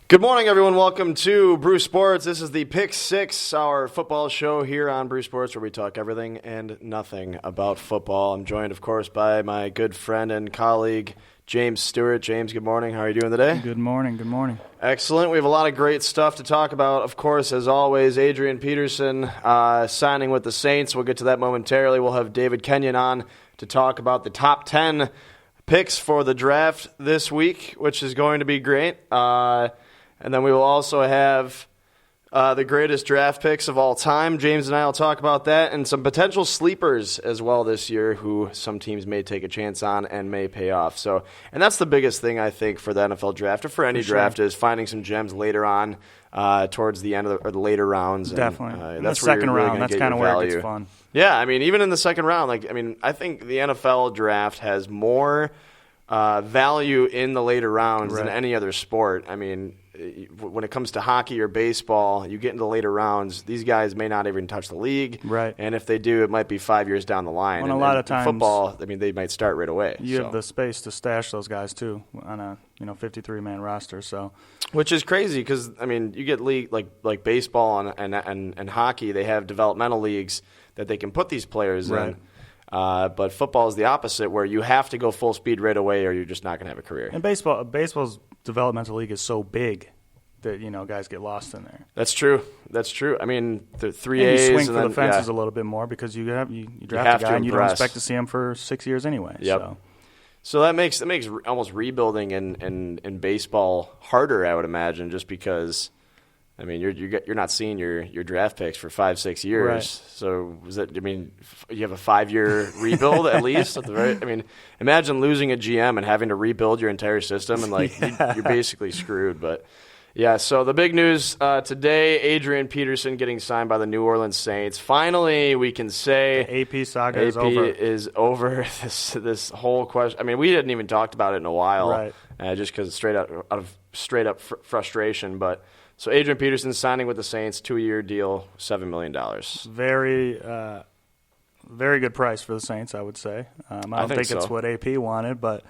Good morning, everyone. Welcome to Brew Sports. This is the Pick 6, our football show here on Brew Sports, where we talk everything and nothing about football. I'm joined, of course, by my good friend and colleague, James Stewart. James, good morning. How are you doing today? Good morning. Good morning. Excellent. We have a lot of great stuff to talk about. Of course, as always, Adrian Peterson signing with the Saints. We'll get to that momentarily. We'll have David Kenyon on to talk about the top 10 picks for the draft this week, which is going to be great. And then we will also have the greatest draft picks of all time. James and I will talk about that and some potential sleepers as well this year who some teams may take a chance on and may pay off. So, and that's the biggest thing, I think, for the NFL draft or for any draft is finding some gems later on towards the end of the later rounds. Definitely. And, that's the second really round, that's kind of where it gets fun. Yeah, I mean, even in the second round, I think the NFL draft has more value in the later rounds than any other sport. I mean, when it comes to hockey or baseball, you get into the later rounds, these guys may not even touch the league. Right. And if they do, it might be 5 years down the line. And a lot of times, football, I mean, they might start right away. You have the space to stash those guys, too, on a 53-man roster. So, which is crazy because, I mean, you get league like baseball and hockey, they have developmental leagues that they can put these players in. But football is the opposite, where you have to go full speed right away or you're just not going to have a career. And baseball's developmental league is so big that, guys get lost in there. That's true. I mean, the 3 and A's. You swing for the fences a little bit more because you draft a guy and you don't expect to see him for 6 years anyway. Yep. So that makes almost rebuilding in baseball harder, I would imagine, just because. I mean, you're not seeing your draft picks for 5-6 years. Right. So you have a 5-year rebuild at least. Imagine losing a GM and having to rebuild your entire system, and you're basically screwed. But yeah, so the big news today: Adrian Peterson getting signed by the New Orleans Saints. Finally, we can say the AP saga is over. Is over. This whole question. I mean, we hadn't even talked about it in a while, right? Just because out of straight up frustration, but. So Adrian Peterson signing with the Saints, 2-year deal, $7 million. Very good price for the Saints, I would say. I don't think so. It's what AP wanted, but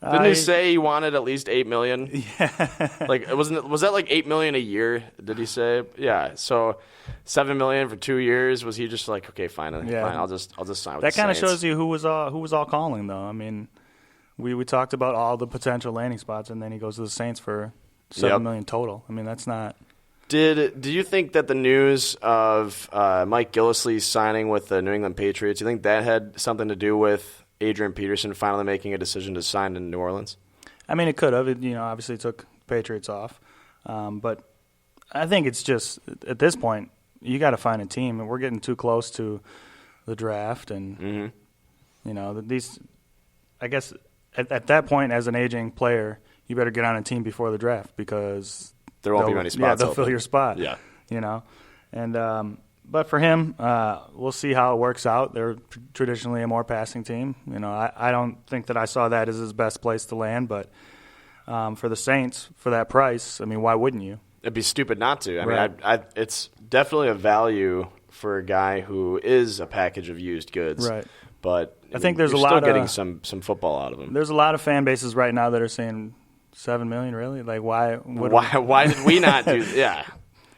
didn't he say he wanted at least $8 million? Yeah. Was that like $8 million a year? Did he say? Yeah. So $7 million for 2 years. Was he just like, okay, fine, I'll just sign with the Saints? That kind of shows you who was all calling, though. I mean, we talked about all the potential landing spots, and then he goes to the Saints for $7 million total. I mean, that's not. Did you think that the news of Mike Gillislee signing with the New England Patriots, do you think that had something to do with Adrian Peterson finally making a decision to sign in New Orleans? I mean, it could have. It, obviously it took Patriots off. But I think it's just, at this point, you got to find a team. And we're getting too close to the draft. And, these, I guess, at that point, as an aging player, you better get on a team before the draft because there won't be many spots. Yeah, they'll open. fill your spot. Yeah, and but for him, we'll see how it works out. They're traditionally a more passing team. I don't think that I saw that as his best place to land, but for the Saints, for that price, I mean, why wouldn't you? It'd be stupid not to. I mean, it's definitely a value for a guy who is a package of used goods. Right. But I think there's you're a lot still of getting some football out of him. There's a lot of fan bases right now that are saying $7 million, really? Like, why did we not do? Yeah.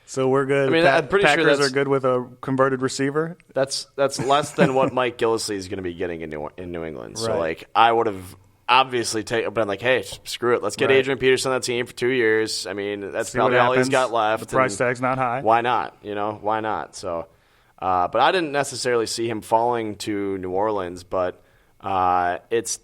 So we're good. I mean, I'm pretty Packers sure are good with a converted receiver. That's less than what Mike Gillislee is going to be getting in New England. So right. I would have obviously been like, hey, screw it, let's get Adrian Peterson on the team for 2 years. I mean, that's probably all he's got left. The price tag's not high. Why not? Why not? So, but I didn't necessarily see him falling to New Orleans, but it's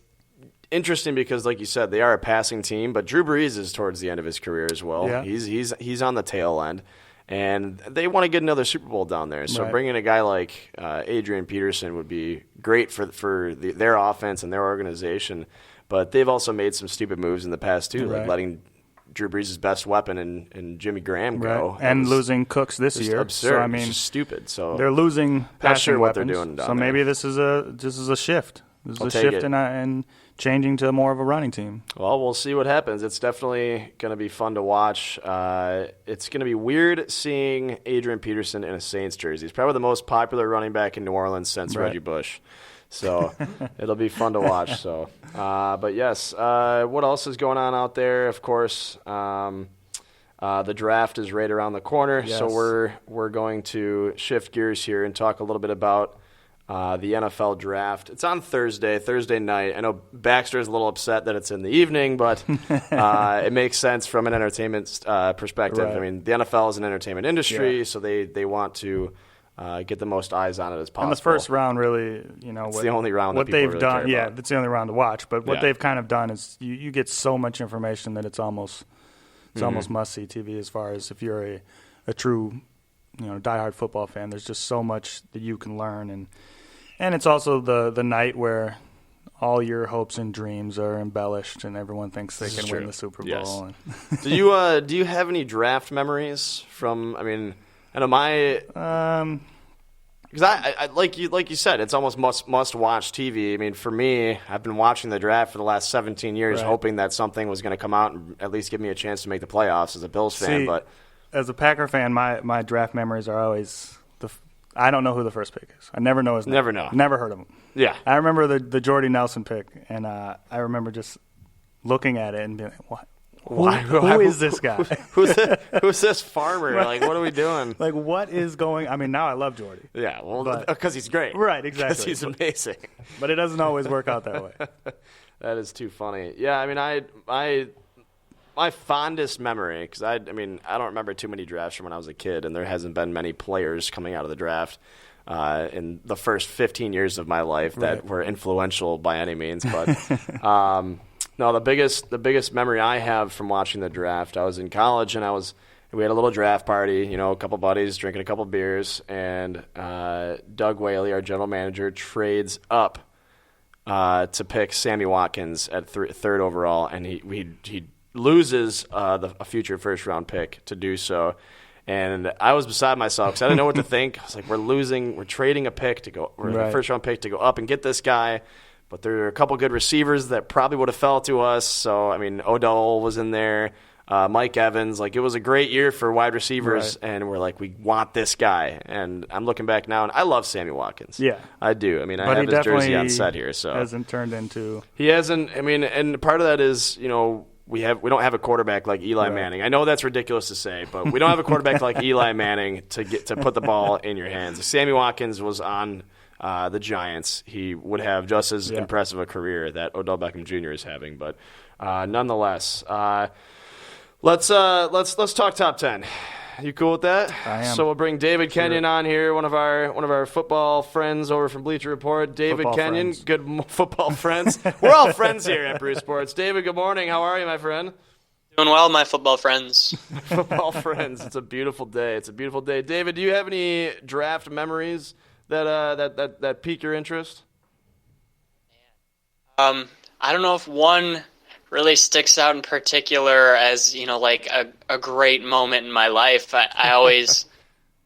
interesting because, like you said, they are a passing team, but Drew Brees is towards the end of his career as well. Yeah. He's on the tail end, and they want to get another Super Bowl down there. So right. bringing a guy like Adrian Peterson would be great for their offense and their organization. But they've also made some stupid moves in the past too, right. like letting Drew Brees' best weapon and Jimmy Graham go, right. and losing Cooks this year. Absurd. So, I mean, it's just stupid. So they're losing passing what weapons. they're doing down so maybe this is a shift. This is a shift in changing to more of a running team. Well, we'll see what happens. It's definitely going to be fun to watch. It's going to be weird seeing Adrian Peterson in a Saints jersey. He's probably the most popular running back in New Orleans since right. Reggie Bush. So it'll be fun to watch. So, but yes, what else is going on out there? Of course, The draft is right around the corner, Yes. so we're going to shift gears here and talk a little bit about the NFL draft. It's on Thursday night. I know Baxter's a little upset that it's in the evening, but it makes sense from an entertainment perspective. Right. I mean, the NFL is an entertainment industry, so they want to get the most eyes on it as possible. And the first round really, it's the only round what that people they've really done. care Yeah, about. it's the only round to watch. But what Yeah. they've kind of done is you get so much information that it's almost must-see TV as far as if you're a true diehard football fan. There's just so much that you can learn, and it's also the night where all your hopes and dreams are embellished, and everyone thinks they can win the Super Bowl. Yes. And Do you have any draft memories from? I mean, I know my because I like you said, it's almost must watch TV. I mean, for me, I've been watching the draft for the last 17 years, Right. hoping that something was going to come out and at least give me a chance to make the playoffs as a Bills fan. See, But as a Packer fan, my draft memories are always I don't know who the first pick is. I never know his name. Never know. Never heard of him. yeah, I remember the Jordy Nelson pick, and I remember just looking at it and being like, what? Who is this guy? who's this farmer? Like, what are we doing? Like, what is going? I mean, now I love Jordy, Yeah, well, But- because he's great. Right, exactly. Because he's amazing. but it doesn't always work out that way. That is too funny. Yeah, I mean, my fondest memory, because I don't remember too many drafts from when I was a kid, and there hasn't been many players coming out of the draft in the first 15 years of my life that Right. were influential by any means. But no, the biggest memory I have from watching the draft, I was in college, and we had a little draft party, a couple buddies drinking a couple beers, and Doug Whaley, our general manager, trades up to pick Sammy Watkins at third overall, and he loses a future first-round pick to do so. And I was beside myself because I didn't know what to think. I was like, we're trading a pick to go, or a Right. first-round pick to go up and get this guy. But there are a couple good receivers that probably would have fell to us. So, I mean, Odell was in there, Mike Evans. Like, it was a great year for wide receivers, Right. and we're like, we want this guy. And I'm looking back now, and I love Sammy Watkins. Yeah. I do. I mean, I But have he his jersey definitely on set here. So hasn't turned into he hasn't. I mean, and part of that is, we don't have a quarterback like Eli Right. Manning. I know that's ridiculous to say, but we don't have a quarterback like Eli Manning to put the ball in your hands. If Sammy Watkins was on the Giants, he would have just as impressive a career that Odell Beckham Jr. is having. But nonetheless, let's talk top 10. You cool with that? I am. So we'll bring David Kenyon on here, one of our football friends over from Bleacher Report. David Football Kenyon, friends. good football friends. We're all friends here at Bruce Sports. David, good morning. How are you, my friend? Doing well, my football friends. Football friends. It's a beautiful day. It's a beautiful day. David, do you have any draft memories that pique your interest? I don't know if one really sticks out in particular as, like a great moment in my life. I always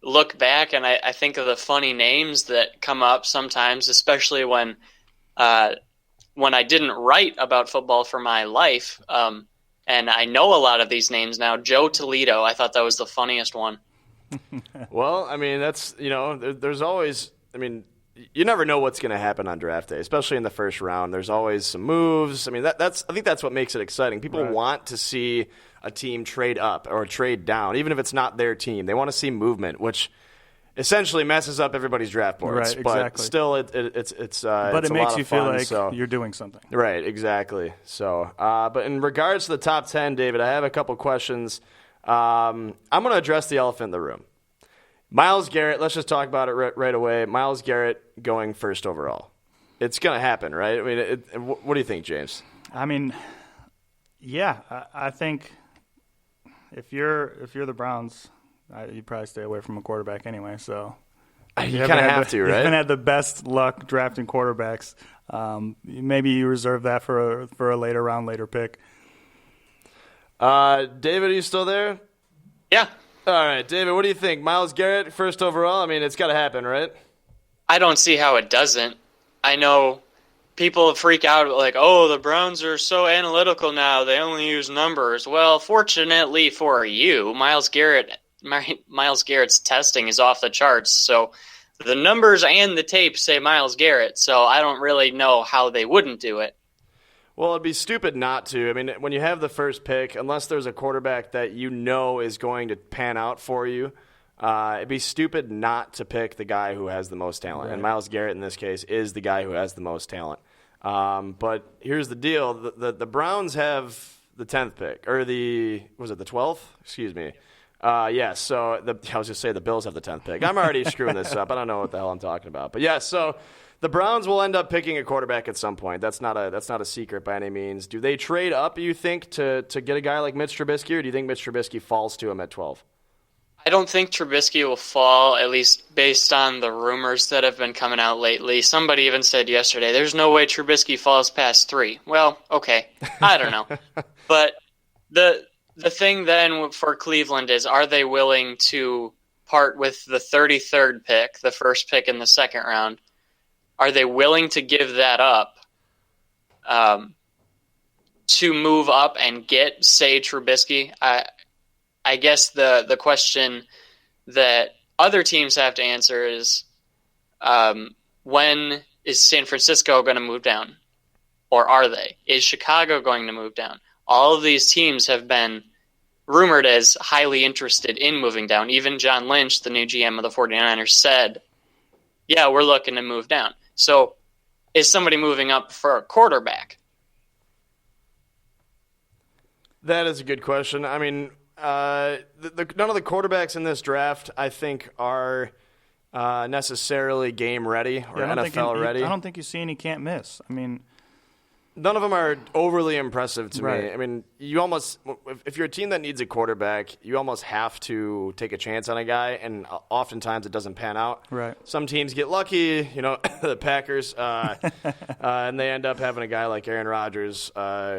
look back and I think of the funny names that come up sometimes, especially when I didn't write about football for my life. And I know a lot of these names now. Joe Toledo, I thought that was the funniest one. Well, I mean, that's, there's always, I mean, you never know what's going to happen on draft day, especially in the first round. There's always some moves. I mean, I think that's what makes it exciting. People Right. want to see a team trade up or trade down, even if it's not their team. They want to see movement, which essentially messes up everybody's draft boards. Right, But exactly. still, it's but it's it a makes lot you of feel fun, like so. you're doing something. Right, exactly. So, but in regards to the top 10, David, I have a couple questions. I'm going to address the elephant in the room. Myles Garrett, let's just talk about it right away. Myles Garrett going first overall. It's going to happen, right? I mean, what do you think, James? I mean, yeah, I think if you're the Browns, you'd probably stay away from a quarterback anyway. So You kind of have to, You right? haven't had the best luck drafting quarterbacks. Maybe you reserve that for a later pick. David, are you still there? Yeah. All right, David, what do you think? Myles Garrett, first overall? I mean, it's got to happen, right? I don't see how it doesn't. I know people freak out like, oh, the Browns are so analytical now. They only use numbers. Well, fortunately for you, Myles Garrett's testing is off the charts. So the numbers and the tape say Myles Garrett. So I don't really know how they wouldn't do it. Well, it'd be stupid not to. I mean, when you have the first pick, unless there's a quarterback that you know is going to pan out for you, it'd be stupid not to pick the guy who has the most talent. Right. And Myles Garrett, in this case, is the guy who has the most talent. But here's the deal. The Browns have the 10th pick. Or was it the 12th? Excuse me. Yeah, so I was just saying the Bills have the 10th pick. I'm already screwing this up. I don't know what the hell I'm talking about. But, yeah, so the Browns will end up picking a quarterback at some point. That's not a secret by any means. Do they trade up, you think, to get a guy like Mitch Trubisky, or do you think Mitch Trubisky falls to him at 12? I don't think Trubisky will fall, at least based on the rumors that have been coming out lately. Somebody even said yesterday, there's no way Trubisky falls past 3. Well, okay. I don't know. But the thing then for Cleveland is, are they willing to part with the 33rd pick, the first pick in the second round? Are they willing to give that up to move up and get, say, Trubisky? I guess the question that other teams have to answer is, when is San Francisco going to move down? Or are they? Is Chicago going to move down? All of these teams have been rumored as highly interested in moving down. Even John Lynch, the new GM of the 49ers, said, yeah, we're looking to move down. So is somebody moving up for a quarterback? That is a good question. I mean, none of the quarterbacks in this draft, I think, are necessarily game ready or NFL ready. I don't think you see any can't miss. I mean, none of them are overly impressive to Right. me. I mean, you almost, if you're a team that needs a quarterback, you almost have to take a chance on a guy, and oftentimes it doesn't pan out. Right. Some teams get lucky, the Packers, and they end up having a guy like Aaron Rodgers,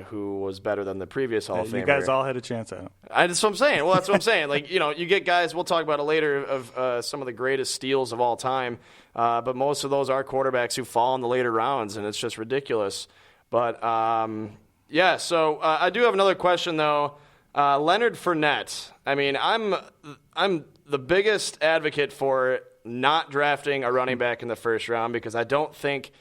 who was better than the previous Hall of Famer. you guys all had a chance at him. That's what I'm saying. Well, that's what I'm saying. Like, you get guys, we'll talk about it later, of some of the greatest steals of all time, but most of those are quarterbacks who fall in the later rounds, and it's just ridiculous. But, yeah, so I do have another question, though. Leonard Fournette. I mean, I'm the biggest advocate for not drafting a running back in the first round because I don't think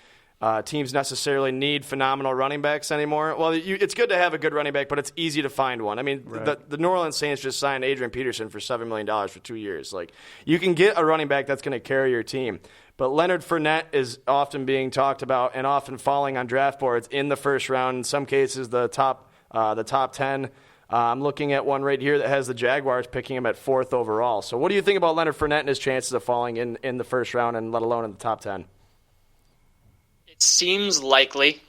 teams necessarily need phenomenal running backs anymore. Well, it's good to have a good running back, but it's easy to find one. I mean, Right. the New Orleans Saints just signed Adrian Peterson for $7 million for 2 years. Like, you can get a running back that's going to carry your team. But Leonard Fournette is often being talked about and often falling on draft boards in the first round. In some cases, the top 10. I'm looking at one right here that has the Jaguars picking him at 4th overall. So what do you think about Leonard Fournette and his chances of falling in the first round and let alone in the top 10? It seems likely.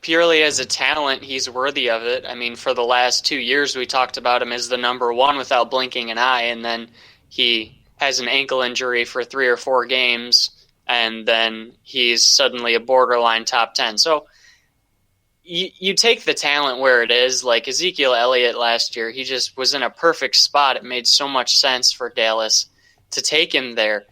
Purely as a talent, he's worthy of it. I mean, for the last 2 years, we talked about him as the number one without blinking an eye, and then he has an ankle injury for 3 or 4 games, and then he's suddenly a borderline top 10. So you take the talent where it is. Like Ezekiel Elliott last year, he just was in a perfect spot. It made so much sense for Dallas to take him there.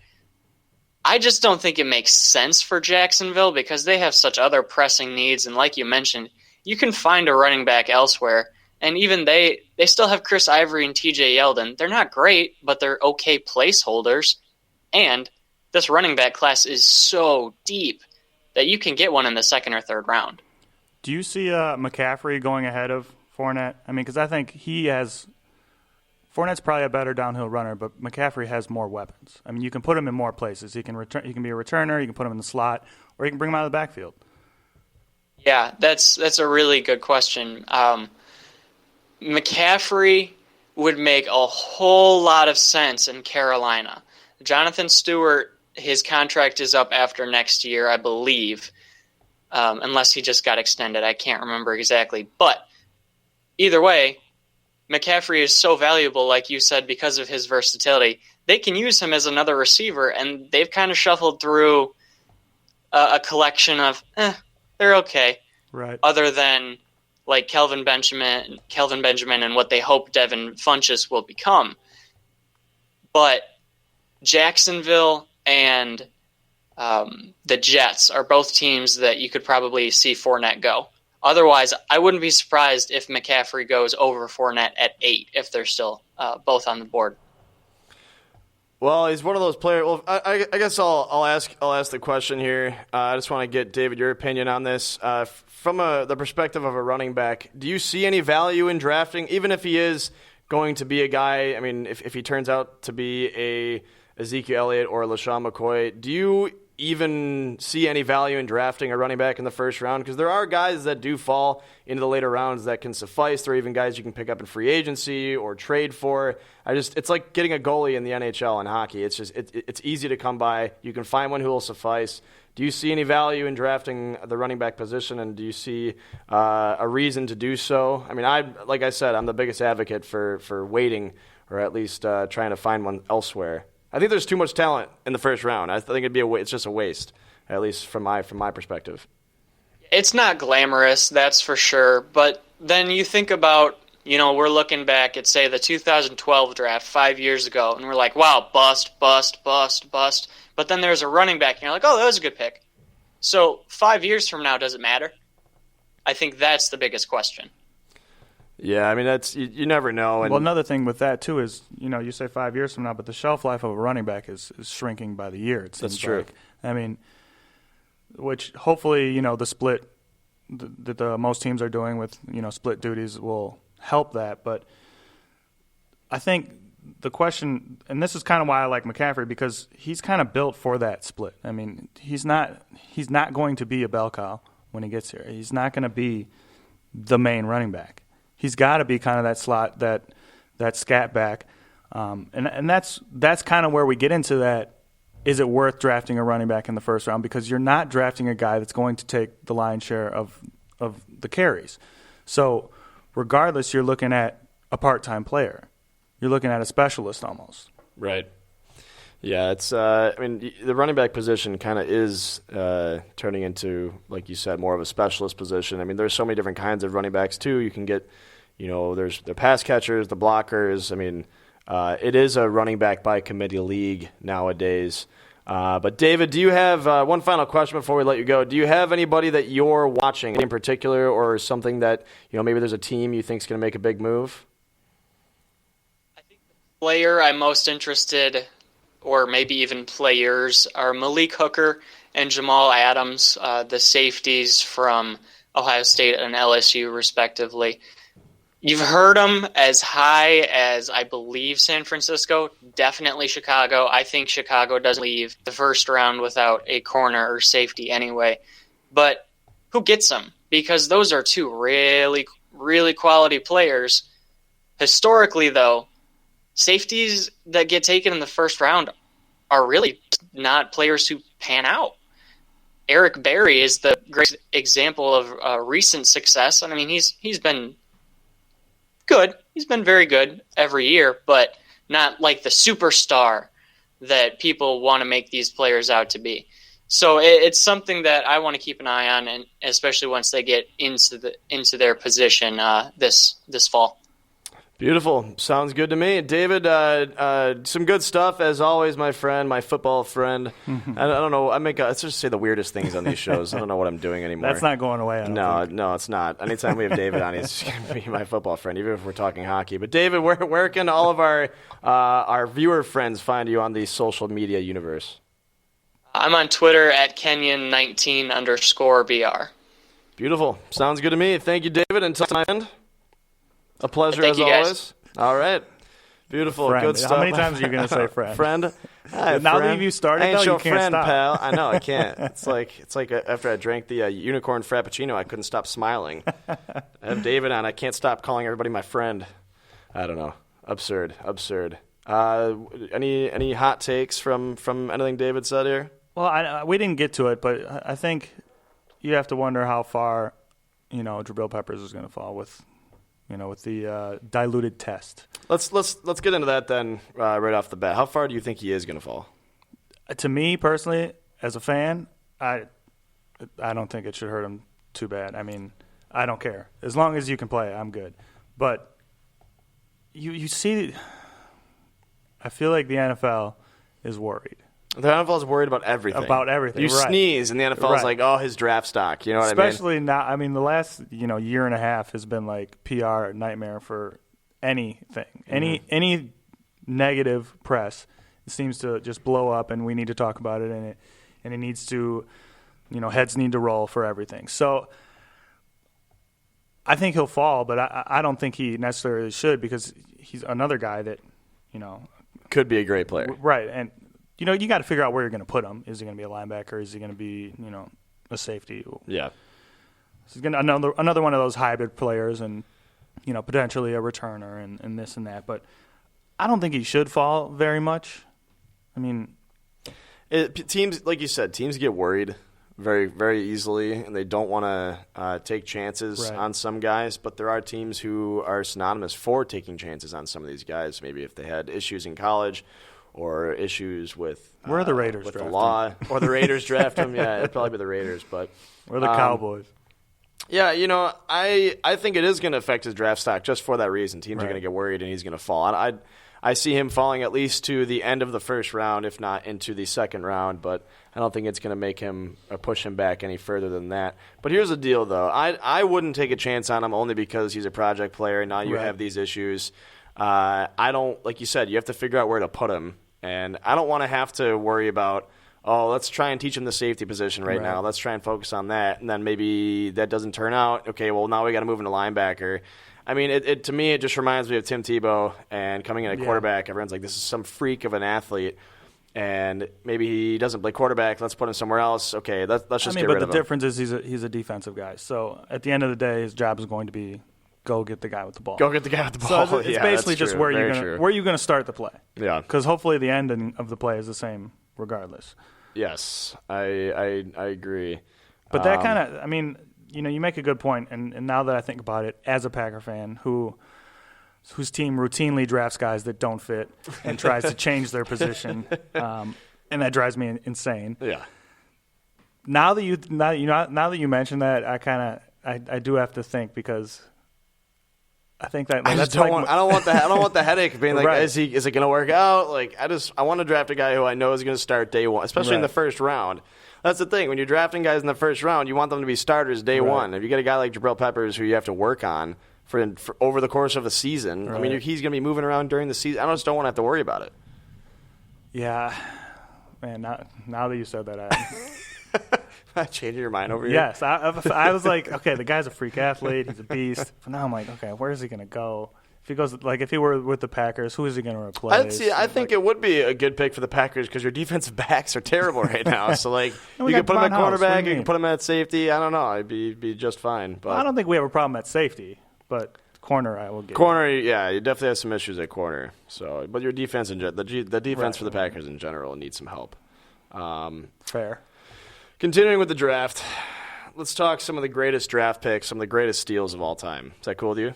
I just don't think it makes sense for Jacksonville because they have such other pressing needs, and like you mentioned, you can find a running back elsewhere. And even they still have Chris Ivory and TJ Yeldon. They're not great, but they're okay placeholders. And this running back class is so deep that you can get one in the second or third round. Do you see McCaffrey going ahead of Fournette? I mean, because I think Fournette's probably a better downhill runner, but McCaffrey has more weapons. I mean, you can put him in more places. He can be a returner. You can put him in the slot, or you can bring him out of the backfield. Yeah, that's a really good question. McCaffrey would make a whole lot of sense in Carolina. Jonathan Stewart, his contract is up after next year, I believe, unless he just got extended. I can't remember exactly. But either way, McCaffrey is so valuable, like you said, because of his versatility. They can use him as another receiver, and they've kind of shuffled through a collection of, they're okay. Right. Other than like Kelvin Benjamin and what they hope Devin Funchess will become. But Jacksonville and the Jets are both teams that you could probably see Fournette go. Otherwise, I wouldn't be surprised if McCaffrey goes over Fournette at 8 if they're still both on the board. Well, he's one of those players. Well, I guess I'll ask the question here. I just want to get, David, your opinion on this. From the perspective of a running back, do you see any value in drafting, even if he is going to be a guy? I mean, if he turns out to be a Ezekiel Elliott or LaShawn McCoy, do you even see any value in drafting a running back in the first round? Because there are guys that do fall into the later rounds that can suffice. There are even guys you can pick up in free agency or trade for. It's like getting a goalie in the NHL and hockey. It's just it's easy to come by. You can find one who will suffice. Do you see any value in drafting the running back position, and do you see a reason to do so? I mean, like I said, I'm the biggest advocate for waiting, or at least trying to find one elsewhere. I think there's too much talent in the first round. I think it's just a waste, at least from my perspective. It's not glamorous, that's for sure. But then you think about, we're looking back at, say, the 2012 draft 5 years ago, and we're like, wow, bust, bust, bust, bust. But then there's a running back, and you're like, oh, that was a good pick. So 5 years from now, does it matter? I think that's the biggest question. Yeah, I mean, that's you never know. And well, another thing with that, too, is, you say 5 years from now, but the shelf life of a running back is shrinking by the year, it seems. That's true. Like. I mean, which hopefully, the split that most teams are doing with, split duties will help that. But I think the question, and this is kind of why I like McCaffrey, because he's kind of built for that split. I mean, he's not going to be a bell cow when he gets here. He's not going to be the main running back. He's got to be kind of that slot, that scat back, and that's kind of where we get into that. Is it worth drafting a running back in the first round? Because you're not drafting a guy that's going to take the lion's share of the carries. So regardless, you're looking at a part-time player. You're looking at a specialist almost. Right. Yeah, it's. I mean, the running back position kind of is turning into, like you said, more of a specialist position. I mean, there's so many different kinds of running backs too. You can get, there's the pass catchers, the blockers. I mean, it is a running back by committee league nowadays. But David, do you have one final question before we let you go? Do you have anybody that you're watching in particular, or something that maybe there's a team you think is going to make a big move? I think the player I'm most interested, or maybe even players, are Malik Hooker and Jamal Adams, the safeties from Ohio State and LSU, respectively. You've heard them as high as, I believe, San Francisco, definitely Chicago. I think Chicago doesn't leave the first round without a corner or safety anyway. But who gets them? Because those are two really, really quality players. Historically, though, safeties that get taken in the first round are really not players who pan out. Eric Berry is the great example of recent success. And I mean, he's been good. He's been very good every year, but not like the superstar that people want to make these players out to be. So it's something that I want to keep an eye on, and especially once they get into their position this fall. Beautiful. Sounds good to me. David, some good stuff, as always, my friend, my football friend. I don't know. Let's just say the weirdest things on these shows. I don't know what I'm doing anymore. That's not going away. No, it's not. Anytime we have David on, he's going to be my football friend, even if we're talking hockey. But David, where can all of our viewer friends find you on the social media universe? I'm on Twitter at Kenyon19_BR. Beautiful. Sounds good to me. Thank you, David. Until my end. A pleasure as always. Guys. All right. Beautiful. Friend. Good stuff. How many times are you going to say friend? Friend. Hi, now that you started, I ain't you your can't friend, stop. pal. I know, I can't. It's like after I drank the unicorn frappuccino, I couldn't stop smiling. I have David on. I can't stop calling everybody my friend. I don't know. Absurd. Any hot takes from anything David said here? Well, we didn't get to it, but I think you have to wonder how far, Jabril Peppers is going to fall with the diluted test. Let's get into that then right off the bat. How far do you think he is going to fall? To me personally, as a fan, I don't think it should hurt him too bad. I mean, I don't care. As long as you can play, I'm good. But you see, I feel like the NFL is worried. The NFL is worried about everything. You right. sneeze, and the NFL is like, oh, his draft stock. You know what I mean? Especially now. I mean, the last year and a half has been like PR nightmare for anything. Mm-hmm. Any negative press seems to just blow up, and we need to talk about it, and it needs to, heads need to roll for everything. So I think he'll fall, but I don't think he necessarily should, because he's another guy that, could be a great player. Right, and you got to figure out where you're going to put him. Is he going to be a linebacker? Is he going to be, a safety? Yeah. He's going to another one of those hybrid players, and potentially a returner and this and that. But I don't think he should fall very much. I mean, teams, like you said, teams get worried very, very easily, and they don't want to take chances on some guys. But there are teams who are synonymous for taking chances on some of these guys. Maybe if they had issues in college or issues with where are the Raiders with draft the law, or the Raiders draft them. Yeah, it'd probably be the Raiders, but or the Cowboys. Yeah, I think it is going to affect his draft stock just for that reason. Teams are going to get worried, and he's going to fall. I see him falling at least to the end of the first round, if not into the second round, but I don't think it's going to make him or push him back any further than that. But here's the deal, though. I wouldn't take a chance on him only because he's a project player, and now you have these issues. I don't, like you said, you have to figure out where to put him, and I don't want to have to worry about, let's try and teach him the safety position right now. Let's try and focus on that, and then maybe that doesn't turn out. Okay, well, now we got to move into linebacker. I mean, to me, it just reminds me of Tim Tebow and coming in at quarterback. Everyone's like, this is some freak of an athlete, and maybe he doesn't play quarterback. Let's put him somewhere else. Okay, let's just get rid of him. But the difference is he's a defensive guy. So at the end of the day, his job is going to be go get the guy with the ball. Go get the guy with the ball. So it's basically just where you're going to start the play. Yeah. Because hopefully the ending of the play is the same regardless. Yes, I agree. But that kind of, I mean, you make a good point, and now that I think about it, as a Packer fan whose team routinely drafts guys that don't fit and tries to change their position, and that drives me insane. Yeah. Now that you mention that, I do have to think, because I think that I don't want the headache of being like, is it going to work out? Like, I want to draft a guy who I know is going to start day one, especially in the first round. That's the thing. When you're drafting guys in the first round, you want them to be starters day one. If you get a guy like Jabril Peppers who you have to work on for over the course of the season, I mean, he's going to be moving around during the season. I just don't want to have to worry about it. Yeah. Man, now that you said that, Changing your mind over here? Yes. I was like, okay, the guy's a freak athlete. He's a beast. But now I'm like, okay, where is he going to go? If he were with the Packers, who is he going to replace? I think it would be a good pick for the Packers because your defensive backs are terrible right now. So, like, you can put him at quarterback, you can put him at safety. I don't know. It'd be just fine. But I don't think we have a problem at safety, but corner I will give. Corner, yeah, you definitely have some issues at corner. So, but your defense, the defense for the Packers in general needs some help. Fair. Continuing with the draft, let's talk some of the greatest draft picks, some of the greatest steals of all time. Is that cool with you?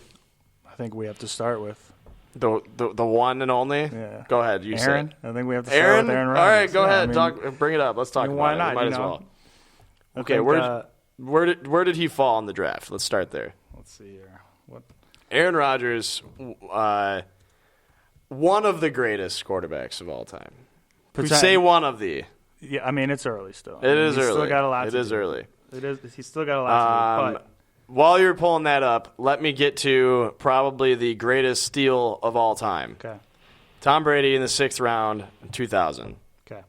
I think we have to start with the one and only. Yeah. Go ahead. You Aaron. say. I think we have to start with Aaron Rodgers. All right, go ahead. Bring it up. Let's talk about why it. not? Might as well. Okay, where did he fall in the draft? Let's start there. Let's see here. Aaron Rodgers, one of the greatest quarterbacks of all time. We say one of the. Yeah, I mean, it's early still. It is early. Still got a lot to do. It is early. It is. He's still got a lot to do. But while you're pulling that up, let me get to probably the greatest steal of all time. Okay. Tom Brady in the 6th round in 2000. Okay.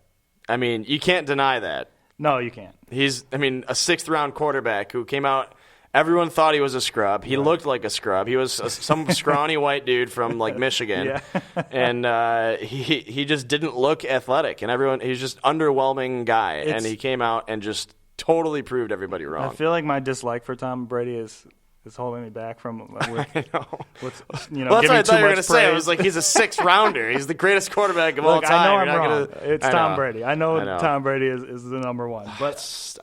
I mean, you can't deny that. No, you can't. A 6th round quarterback who came out. Everyone thought he was a scrub. He looked like a scrub. He was some scrawny white dude from like Michigan, and he just didn't look athletic. And he's just underwhelming guy. And he came out and just totally proved everybody wrong. I feel like my dislike for Tom Brady is holding me back from. I know. That's what I thought you were going to say. I was like, he's a 6th rounder. He's the greatest quarterback of all time. I know I'm wrong. It's Tom Brady. I know Tom Brady is the number one. But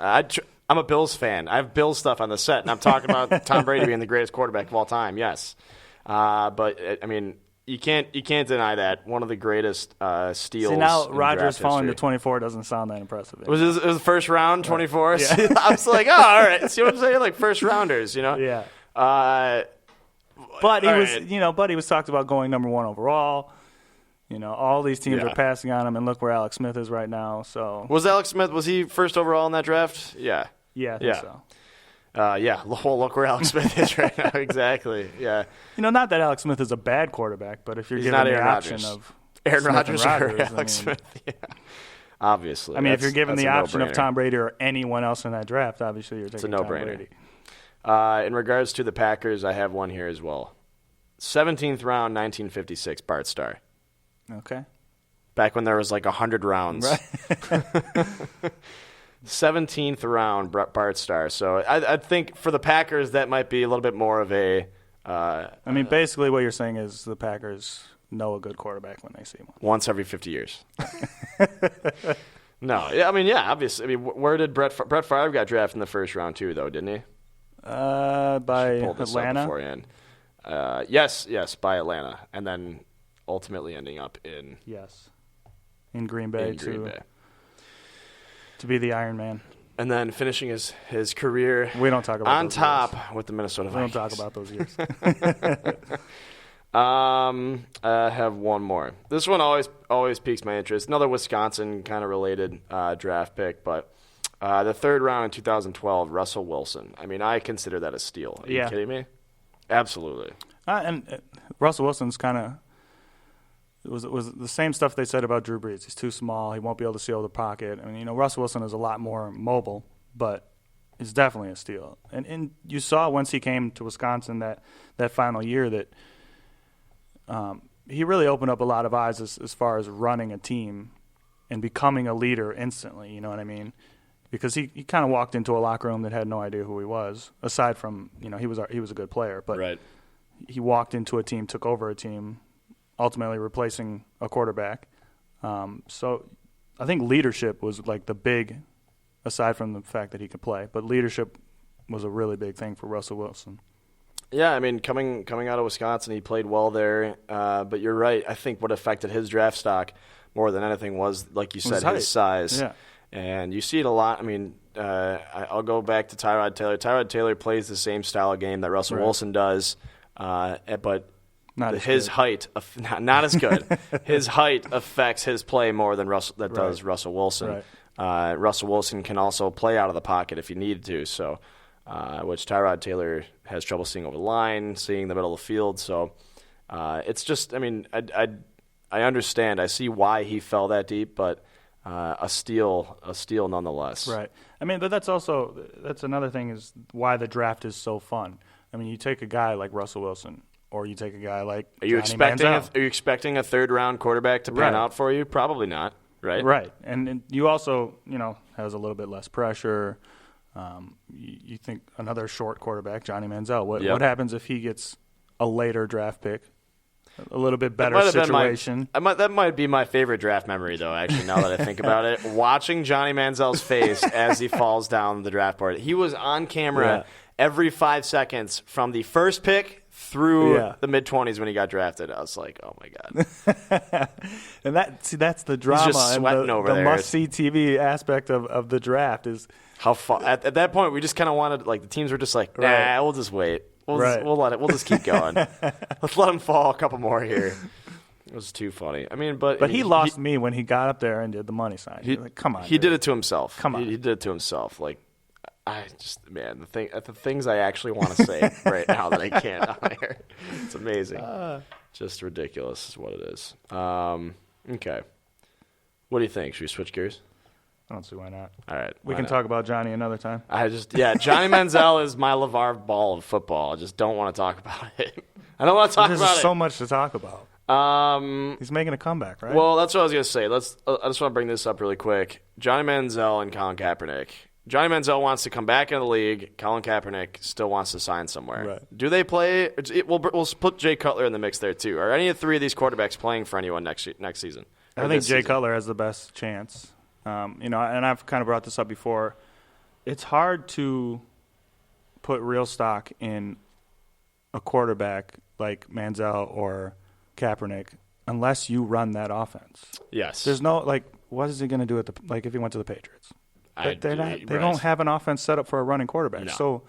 I'm a Bills fan. I have Bills stuff on the set, and I'm talking about Tom Brady being the greatest quarterback of all time. Yes, but I mean, you can't deny that one of the greatest steals. See, now Rodgers falling to 24 doesn't sound that impressive. It was the first round, 24. Yeah. I was like, all right. See what I'm saying? Like first rounders, Yeah. But he was talked about going number 1 overall. All these teams are passing on him, and look where Alex Smith is right now. So was Alex Smith? Was he first overall in that draft? Yeah. Yeah, I think so. Well, look where Alex Smith is right now. Exactly. Yeah. Not that Alex Smith is a bad quarterback, but if you're given the option of Aaron Smith Rodgers and or Rodgers. Alex Smith. Yeah. Obviously. I mean, if you're given that's the a option of no-brainer. Tom Brady or anyone else in that draft, obviously you're taking a Tom no-brainer. Brady. In regards to the Packers, I have one here as well. 17th round, 1956, Bart Starr. Okay. Back when there was like 100 rounds. Right. 17th round, Bart Starr. So I think for the Packers, that might be a little bit more of a I mean, basically what you're saying is the Packers know a good quarterback when they see one. once every 50 years. No, yeah, I mean, yeah, obviously. I mean, where did Brett Favre got drafted in the first round too, though, didn't he? By Pulled this up Atlanta. beforehand. Yes, by Atlanta, and then ultimately ending up in Yes. In Green Bay, Green Bay. to be the Iron Man. And then finishing his career We don't talk about on those top years. with the Minnesota We don't Vikings. talk about those years. I have one more. This one always piques my interest. Another Wisconsin kind of related draft pick, but the third round in 2012, Russell Wilson. I mean, I consider that a steal. Are you kidding me? Absolutely. And Russell Wilson's kind of was the same stuff they said about Drew Brees. He's too small. He won't be able to seal the pocket. I mean, Russell Wilson is a lot more mobile, but it's definitely a steal. And you saw once he came to Wisconsin that final year that he really opened up a lot of eyes as far as running a team and becoming a leader instantly. You know what I mean? Because he kind of walked into a locker room that had no idea who he was. Aside from he was a good player, but Right. he walked into a team, took over a team, ultimately replacing a quarterback. So I think leadership was like the big, aside from the fact that he could play, but leadership was a really big thing for Russell Wilson. Yeah, I mean, coming out of Wisconsin, he played well there. But you're right. I think what affected his draft stock more than anything was, like you said, his size. Yeah. And you see it a lot. I mean, I'll go back to Tyrod Taylor. Tyrod Taylor plays the same style of game that Russell Wilson does, but Not as his good. height, not as good. His height affects his play more than does Russell Wilson. Right. Russell Wilson can also play out of the pocket if he needed to, so which Tyrod Taylor has trouble seeing over the line, seeing the middle of the field. So it's just, I mean, I understand. I see why he fell that deep, but a steal nonetheless. Right. I mean, but that's another thing is why the draft is so fun. I mean, you take a guy like Russell Wilson, or you take a guy like Are you Johnny Manziel. Are you expecting a third round quarterback to pan Right. out for you? Probably not. Right. Right. And you also, has a little bit less pressure. You think another short quarterback, Johnny Manziel. What happens if he gets a later draft pick? A little bit better situation. That might be my favorite draft memory, though, actually, now that I think about it. Watching Johnny Manziel's face as he falls down the draft board. He was on camera every 5 seconds from the first pick through the mid-20s when he got drafted. I was like, oh, my God. And that's the drama just and sweating the over there. must-see TV aspect of the draft is How far, at that point, we just kind of wanted, like, the teams were just like, nah, we'll just wait. We'll just keep going. Let's let him fall a couple more here. It was too funny. I mean, but he lost me when he got up there and did the money sign. Like, come on, he did it to himself. Come on, he did it to himself. Like, I just, man, the things I actually want to say right now that I can't on air. It's amazing. Just ridiculous is what it is. Okay. What do you think? Should we switch gears? I don't see why not. All right. We can talk about Johnny another time. Johnny Manziel is my LeVar Ball of football. I just don't want to talk about it. I don't want to talk There's about it. so much to talk about. He's making a comeback, right? Well, that's what I was going to say. I just want to bring this up really quick. Johnny Manziel and Colin Kaepernick. Johnny Manziel wants to come back in the league. Colin Kaepernick still wants to sign somewhere. Right. Do they play? We'll put Jay Cutler in the mix there, too. Are any of three of these quarterbacks playing for anyone next season? I think Jay Cutler has the best chance. And I've kind of brought this up before. It's hard to put real stock in a quarterback like Manziel or Kaepernick unless you run that offense. Yes. There's no, what is he going to do if he went to the Patriots? They don't have an offense set up for a running quarterback. No. So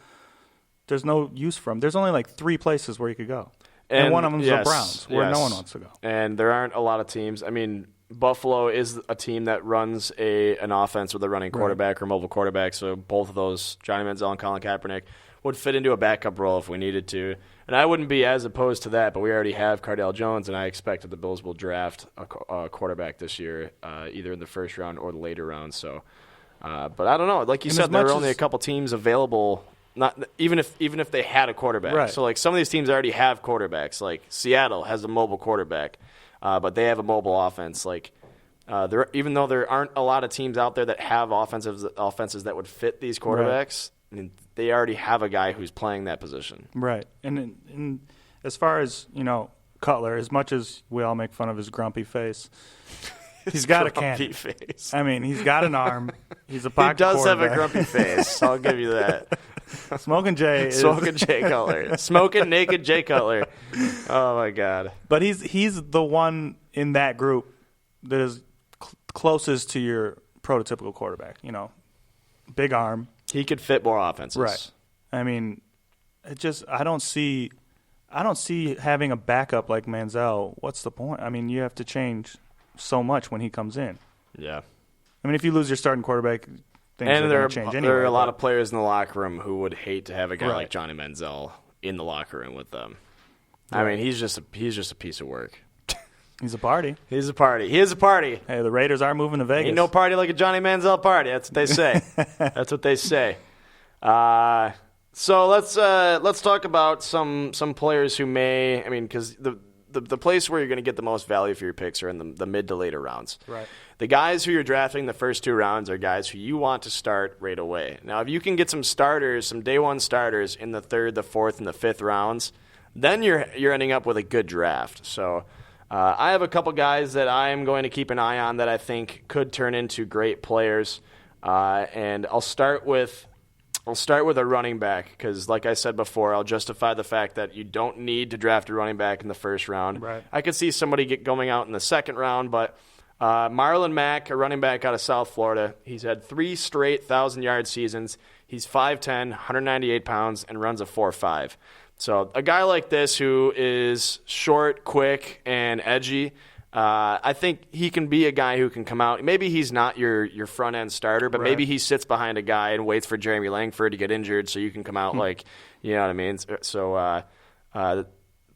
there's no use for him. There's only 3 places where he could go. And one of them is the Browns, where no one wants to go. And there aren't a lot of teams. I mean, Buffalo is a team that runs an offense with a running quarterback or mobile quarterback. So both of those, Johnny Manziel and Colin Kaepernick, would fit into a backup role if we needed to. And I wouldn't be as opposed to that, but we already have Cardale Jones, and I expect that the Bills will draft a quarterback this year, either in the first round or the later round. So, but I don't know. Like you said, there were only a couple teams available. Not even if they had a quarterback. Right. So like some of these teams already have quarterbacks. Like Seattle has a mobile quarterback, but they have a mobile offense. Like even though there aren't a lot of teams out there that have offenses that would fit these quarterbacks. Right. I mean, they already have a guy who's playing that position. Right. And as far as, Cutler, as much as we all make fun of his grumpy face, he's got a cannon. Face. I mean, he's got an arm. He's a pocket He does have a quarterback. grumpy face. I'll give you that. Smoking Jay Cutler. Smoking naked Jay Cutler. Oh, my God. But he's the one in that group that is closest to your prototypical quarterback. Big arm. He could fit more offenses. Right. I mean, I don't see having a backup like Manziel. What's the point? I mean, you have to change so much when he comes in. Yeah. I mean, if you lose your starting quarterback, things are going to change anyway. There are a lot of players in the locker room who would hate to have a guy like Johnny Manziel in the locker room with them. Right. I mean, he's just a piece of work. He's a party. He is a party. Hey, the Raiders are moving to Vegas. Ain't no party like a Johnny Manziel party. That's what they say. That's what they say. So let's talk about some players who may. I mean, because the place where you're going to get the most value for your picks are in the mid to later rounds. Right. The guys who you're drafting the first 2 rounds are guys who you want to start right away. Now, if you can get some day one starters in the 3rd, the 4th, and the 5th rounds, then you're ending up with a good draft. So. I have a couple guys that I am going to keep an eye on that I think could turn into great players, and I'll start with a running back because, like I said before, I'll justify the fact that you don't need to draft a running back in the first round. Right. I could see somebody going out in the 2nd round, but Marlon Mack, a running back out of South Florida, he's had 3 straight 1,000-yard seasons. He's 5'10", 198 pounds, and runs a 4.5. So a guy like this who is short, quick, and edgy, I think he can be a guy who can come out. Maybe he's not your front-end starter, but maybe he sits behind a guy and waits for Jeremy Langford to get injured so you can come out like, you know what I mean? So,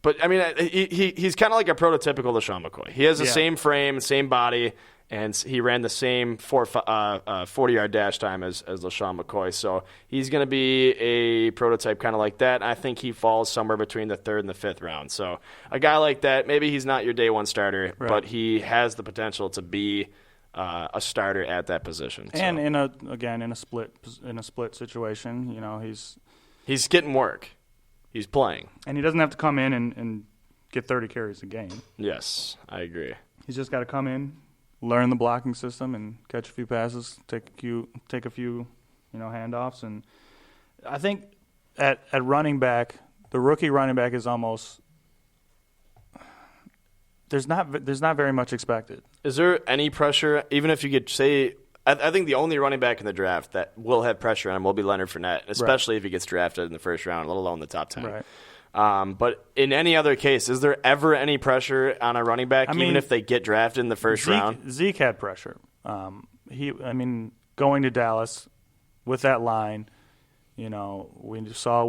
but, I mean, he's kind of like a prototypical LaShawn McCoy. He has the same frame, same body, and he ran the same 40-yard dash time as LaShawn McCoy. So he's going to be a prototype kind of like that. I think he falls somewhere between the 3rd and the 5th round. So a guy like that, maybe he's not your day one starter, but he has the potential to be a starter at that position. So. And in a split situation, he's getting work. He's playing. And he doesn't have to come in and get 30 carries a game. Yes, I agree. He's just got to come in, learn the blocking system and catch a few passes, take a few, handoffs. And I think at running back, the rookie running back is almost there's not very much expected. Is there any pressure, even if you get I think the only running back in the draft that will have pressure on him will be Leonard Fournette, especially if he gets drafted in the first round, let alone the top 10. Right. But in any other case, is there ever any pressure on a running back, even if they get drafted in the first round? Zeke had pressure. Going to Dallas with that line, we saw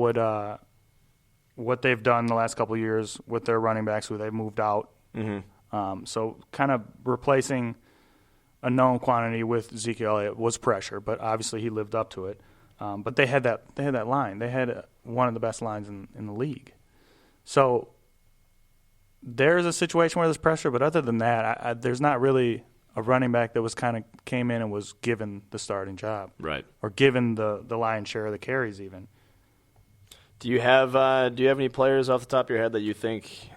what they've done the last couple of years with their running backs who they've moved out. Mm-hmm. So kind of replacing a known quantity with Zeke Elliott was pressure, but obviously he lived up to it. But they had that line. They had one of the best lines in the league. So there's a situation where there's pressure, but other than that, there's not really a running back that came in and was given the starting job, right? Or given the lion's share of the carries even. Do you have any players off the top of your head that you think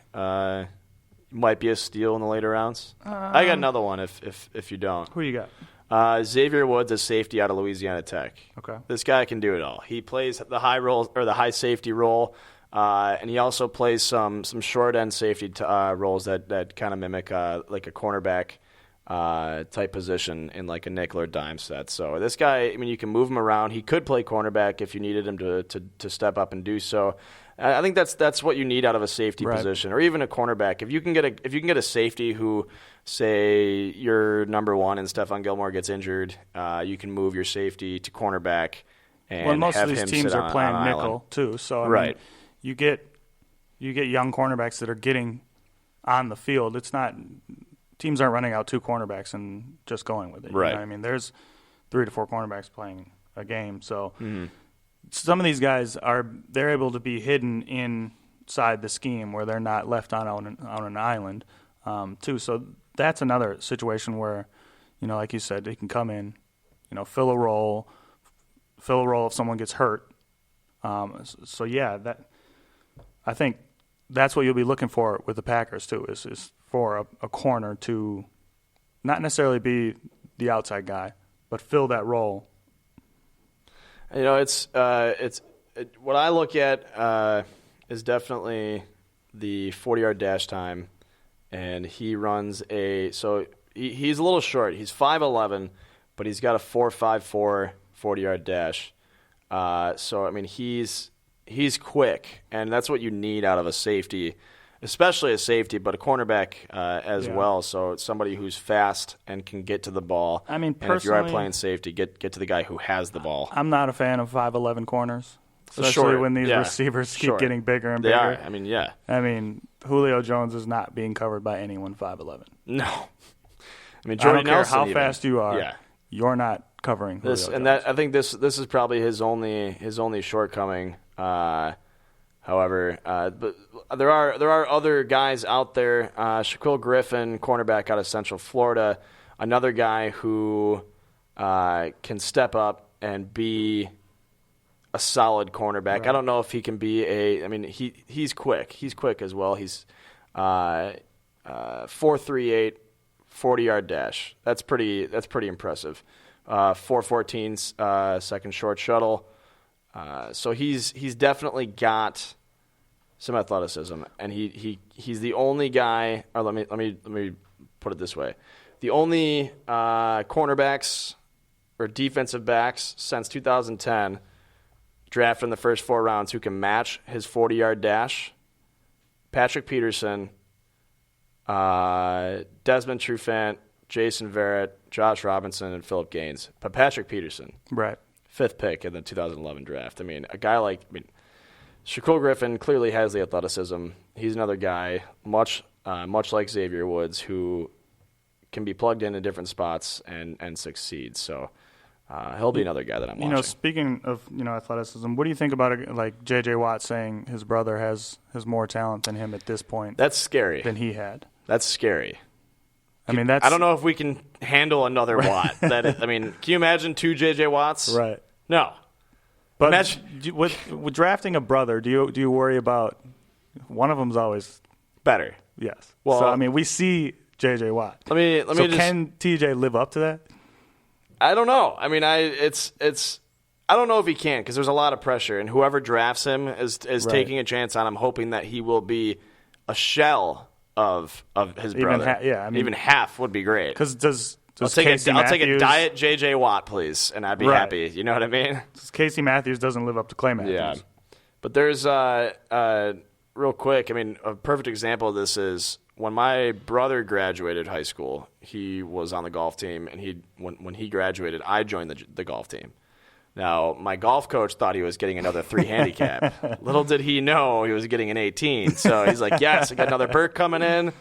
might be a steal in the later rounds? I got another one if you don't. Who you got? Xavier Woods, a safety out of Louisiana Tech. Okay. This guy can do it all. He plays the high role or the high safety role, and he also plays some short end safety roles that kind of mimic like a cornerback type position in like a nickel or dime set. So this guy, you can move him around. He could play cornerback if you needed him to step up and do so. I think that's what you need out of a safety position, or even a cornerback. If you can get a safety who, say, your number one and Stephon Gilmore gets injured, you can move your safety to cornerback and most have of these him teams sit are playing on nickel island. too. So right. You get you get young cornerbacks that are getting on the field. It's not teams aren't running out 2 cornerbacks and just going with it. Right. You know what I mean, there's 3 to 4 cornerbacks playing a game. So some of these guys they're able to be hidden inside the scheme where they're not left on an island too. So that's another situation where, like you said, they can come in, fill a role if someone gets hurt. So yeah, I think that's what you'll be looking for with the Packers too, is for a corner to not necessarily be the outside guy, but fill that role. It's what I look at is definitely the 40-yard dash time, and he runs he's a little short. He's 5'11", but he's got a 4.54 40-yard dash. So I mean, he's quick, and that's what you need out of a safety, especially a safety, but a cornerback as well. So it's somebody who's fast and can get to the ball. I mean, and if you are playing safety, get to the guy who has the ball. I'm not a fan of 5'11" corners, especially when these receivers keep getting bigger and bigger. They are. I mean, yeah. I mean, Julio Jones is not being covered by anyone 5'11". No. I mean, I don't Jordy care Nelson how even. fast you are. Yeah. You're not covering Julio This Jones. and that. I think this is probably his only shortcoming. However, but there are other guys out there. Shaquille Griffin, cornerback out of Central Florida, another guy who can step up and be a solid cornerback. Right. I don't know if he can be I mean, he's quick. He's quick as well. He's 4.38, 40-yard dash. That's pretty impressive. 4.14 second short shuttle. So he's definitely got some athleticism, and he's the only guy. Or let me put it this way: the only cornerbacks or defensive backs since 2010 drafted in the first 4 rounds who can match his 40-yard dash. Patrick Peterson, Desmond Trufant, Jason Verrett, Josh Robinson, and Philip Gaines. But Patrick Peterson, right. 5th pick in the 2011 draft. I mean, a guy Shaquille Griffin clearly has the athleticism. He's another guy, much like Xavier Woods, who can be plugged in different spots and succeed. So he'll be another guy that I'm watching. Speaking of athleticism, what do you think about like J.J. Watt saying his brother has more talent than him at this point? That's scary. Than he had. That's scary. I mean, I don't know if we can handle another Watt. I mean, can you imagine 2 J.J. Watts? Right. No. But with drafting a brother, do you worry about one of them's always better? Yes. Well, so I mean, we see J.J. Watt. Let me just, can T.J. live up to that? I don't know. I mean, I don't know if he can, because there's a lot of pressure, and whoever drafts him is right. taking a chance on him, hoping that he will be a shell of his brother. Even half would be great. Because I'll take a diet J.J. Watt, please, and I'd be happy. You know what I mean? Casey Matthews doesn't live up to Clay Matthews. Yeah. But there's real quick. I mean, a perfect example of this is when my brother graduated high school. He was on the golf team, and when he graduated, I joined the golf team. Now, my golf coach thought he was getting another 3 handicap. Little did he know he was getting an 18. So he's like, yes, I got another perk coming in.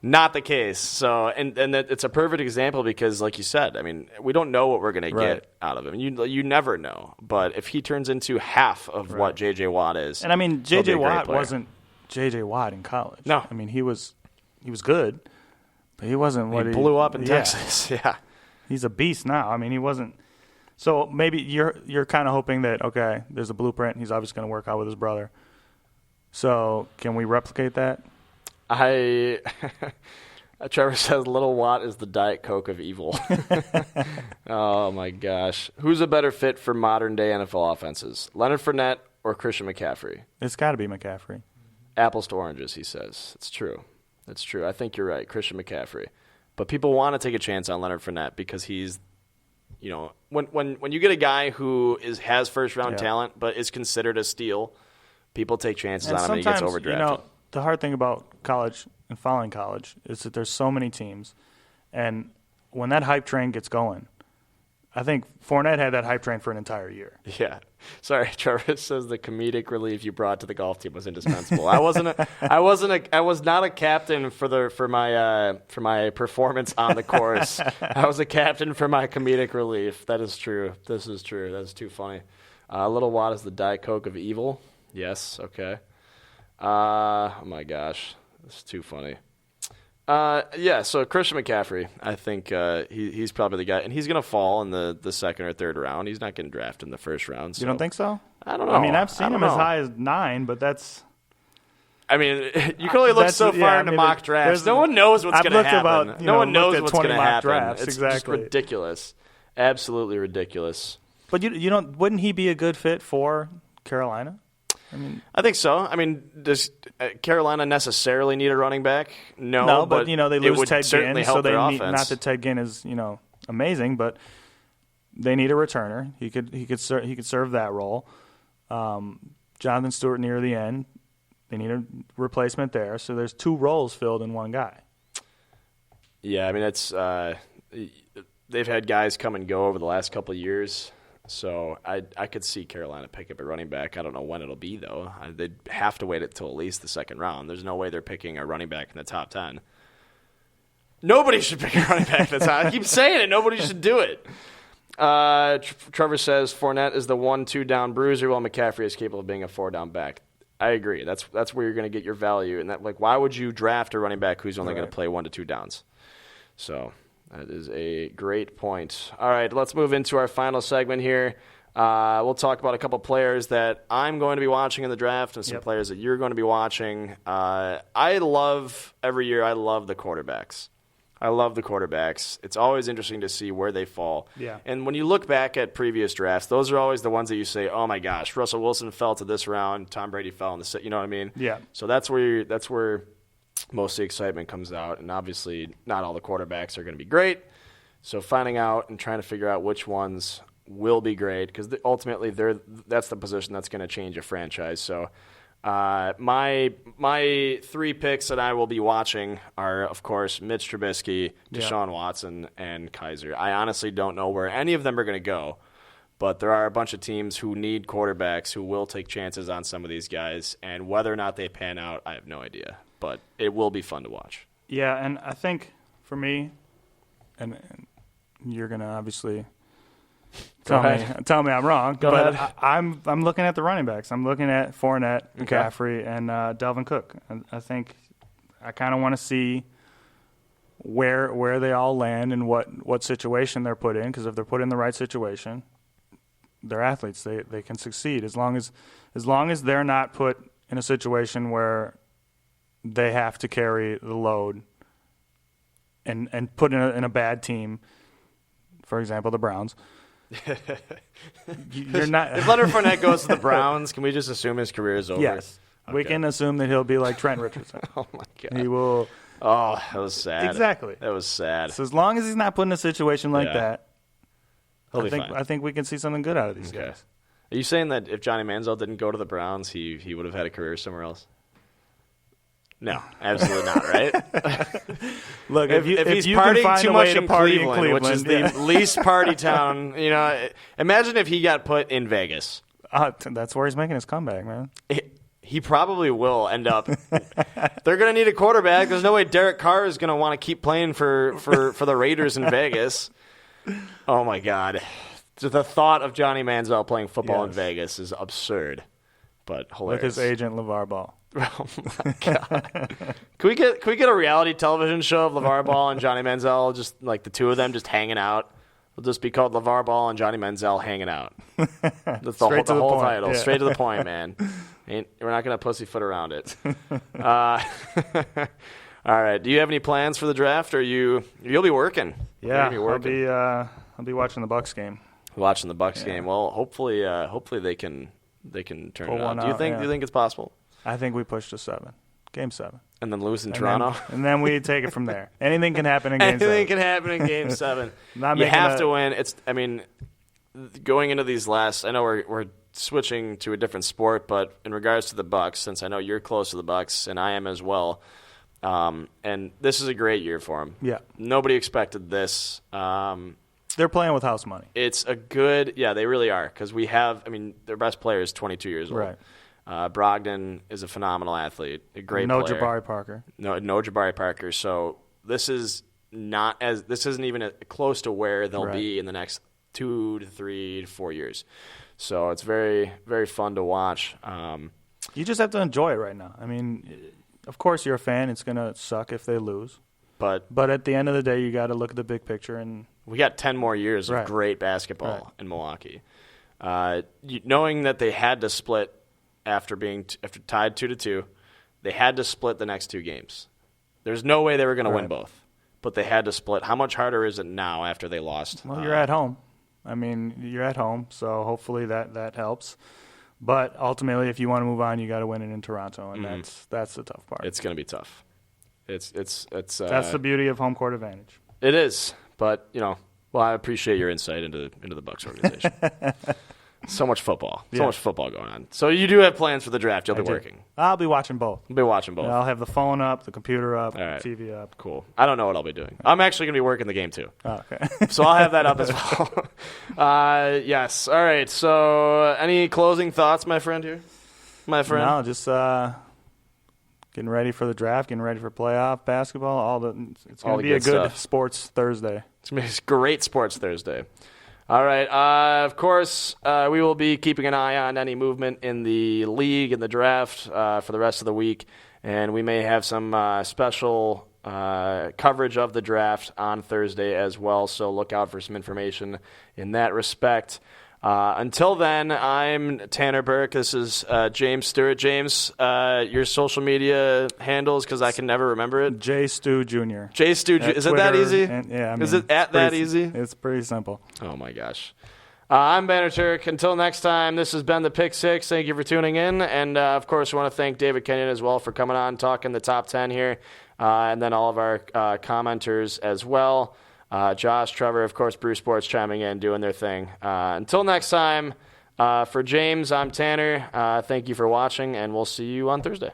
Not the case. So, and it's a perfect example because, like you said, I mean, we don't know what we're going to get out of him. You never know. But if he turns into half of what J.J. Watt is. And, I mean, J.J. Watt wasn't J.J. Watt in college. No. I mean, he was good, but he wasn't what he blew up in Texas. Yeah. He's a beast now. I mean, he wasn't. So maybe you're kind of hoping that, okay, there's a blueprint. He's obviously going to work out with his brother. So can we replicate that? Trevor says Little Watt is the Diet Coke of evil. Oh, my gosh. Who's a better fit for modern-day NFL offenses, Leonard Fournette or Christian McCaffrey? It's got to be McCaffrey. Apples to oranges, he says. It's true. It's true. I think you're right, Christian McCaffrey. But people want to take a chance on Leonard Fournette because he's, when you get a guy who has first-round talent but is considered a steal, people take chances on him and he gets overdrafted. The hard thing about college and following college is that there's so many teams, and when that hype train gets going, I think Fournette had that hype train for an entire year. Yeah. Sorry, Trevor says the comedic relief you brought to the golf team was indispensable. I was not a captain for my performance on the course. I was a captain for my comedic relief. That is true. This is true. That's too funny. Little Watt is the Diet Coke of evil. Yes. Okay. Oh my gosh, this is too funny. Yeah, so Christian McCaffrey, I think he's probably the guy, and he's going to fall in the second or third round. He's not getting drafted in the first round. So. You don't think so? I don't know. I mean, I've seen him as high as 9, but that's... I mean, you can only look so far into mock drafts. No one knows what's going to happen. No one knows what's going to happen. Drafts, it's exactly. just ridiculous. Absolutely ridiculous. But you don't. Wouldn't he be a good fit for Carolina? I think so. I mean, does Carolina necessarily need a running back? No, but they lose Ted Ginn, so they need, offense. not that Ted Ginn is amazing, but they need a returner. He could serve that role. Jonathan Stewart near the end, they need a replacement there. So there's 2 roles filled in one guy. Yeah, I mean it's they've had guys come and go over the last couple of years. So I could see Carolina pick up a running back. I don't know when it'll be, though. They'd have to wait until at least the second round. There's no way they're picking a running back in the top 10. Nobody should pick a running back in the top 10. I keep saying it. Nobody should do it. Trevor says Fournette is the 1-2 down bruiser, while McCaffrey is capable of being a 4-down back. I agree. That's where you're going to get your value. And why would you draft a running back who's only going to play 1 to 2 downs? So... that is a great point. All right, let's move into our final segment here. We'll talk about a couple players that I'm going to be watching in the draft and some players that you're going to be watching. Every year I love the quarterbacks. It's always interesting to see where they fall. Yeah. And when you look back at previous drafts, those are always the ones that you say, oh my gosh, Russell Wilson fell to this round, Tom Brady fell in the, you know what I mean? Yeah. So that's where most of the excitement comes out, and obviously not all the quarterbacks are going to be great. So finding out and trying to figure out which ones will be great, because ultimately that's the position that's going to change a franchise. So my 3 picks that I will be watching are, of course, Mitch Trubisky, Deshaun Watson, and Kaiser. I honestly don't know where any of them are going to go, but there are a bunch of teams who need quarterbacks who will take chances on some of these guys, and whether or not they pan out, I have no idea. But it will be fun to watch. Yeah, and I think for me, and you're going to obviously tell me I'm wrong, but I'm looking at the running backs. I'm looking at Fournette, McCaffrey, and Dalvin Cook. And I think I kind of want to see where they all land and what situation they're put in, because if they're put in the right situation, they're athletes. They can succeed as long as they're not put in a situation where they have to carry the load and put in a bad team, for example, the Browns. You're not. If Leonard Fournette goes to the Browns, can we just assume his career is over? Yes. Okay. We can assume that he'll be like Trent Richardson. Oh, my God. He will. Oh, that was sad. Exactly. That was sad. So as long as he's not put in a situation like that, he'll be fine. I think we can see something good out of these guys. Are you saying that if Johnny Manziel didn't go to the Browns, he would have had a career somewhere else? No, absolutely not, right? Look, if he's you partying can find too a much way in to party Cleveland, which is the least party town, imagine if he got put in Vegas. That's where he's making his comeback, man. He probably will end up. They're going to need a quarterback. There's no way Derek Carr is going to want to keep playing for the Raiders in Vegas. Oh, my God. The thought of Johnny Manziel playing football in Vegas is absurd, but hilarious. With his agent, LeVar Ball. Oh, my God. Can we get a reality television show of LeVar Ball and Johnny Manziel, just like the two of them just hanging out? It'll just be called LeVar Ball and Johnny Manziel hanging out. That's the whole title. Yeah. Straight to the point, man. We're not going to pussyfoot around it. All right. Do you have any plans for the draft, or you'll be working? Yeah, I'll be watching the Bucs game. Watching the Bucs game. Well, hopefully they can turn it on. Do you think it's possible? I think we push to 7. Game 7. And then lose in Toronto? And then we take it from there. Anything can happen in Game 7. Anything can happen in Game 7. You have to win. Going into these last, I know we're switching to a different sport, but in regards to the Bucs, since I know you're close to the Bucs and I am as well, and this is a great year for them. Yeah. Nobody expected this. They're playing with house money. It's a good, they really are, because their best player is 22 years old. Right. Brogdon is a phenomenal athlete, a great no player. Jabari Parker. No Jabari Parker. So this isn't even close to where they'll be in the next 2 to 3 to 4 years. So it's very, very fun to watch. You just have to enjoy it right now. I mean, of course you're a fan. It's going to suck if they lose. But at the end of the day, you got to look at the big picture. And we got 10 more years of great basketball in Milwaukee. Knowing that they had to split after tied 2-2, they had to split the next 2 games. There's no way they were going to win both, but they had to split. How much harder is it now after they lost? Well, you're at home. I mean, you're at home, so hopefully that helps. But ultimately, if you want to move on, you got to win it in Toronto, and that's the tough part. It's going to be tough. It's that's the beauty of home court advantage. It is, but I appreciate your insight into the Bucks organization. So much football. So much football going on. So you do have plans for the draft. You'll be working. I'll be watching both. I'll be watching both. I'll have the phone up, the computer up, TV up. Cool. I don't know what I'll be doing. I'm actually going to be working the game, too. Oh, okay. So I'll have that up as well. Yes. All right. So any closing thoughts, my friend here? My friend? No, just getting ready for the draft, getting ready for playoff basketball. It's going to be a good sports Thursday. It's going to be a great sports Thursday. All right. Of course, we will be keeping an eye on any movement in the league and the draft for the rest of the week, and we may have some special coverage of the draft on Thursday as well, so look out for some information in that respect. Until then, I'm Tanner Burke. This is James Stewart. James, your social media handles, because I can never remember it. J. Stu Jr. J. Stu Jr. Is it that easy? Is it that easy? It's pretty simple. Oh, my gosh. I'm Banner Turk. Until next time, this has been the Pick Six. Thank you for tuning in. And, of course, we want to thank David Kenyon as well for coming on, talking the top 10 here, and then all of our commenters as well. Josh, Trevor, of course, Bruce Sports chiming in, doing their thing. Until next time, for James, I'm Tanner. Thank you for watching, and we'll see you on Thursday.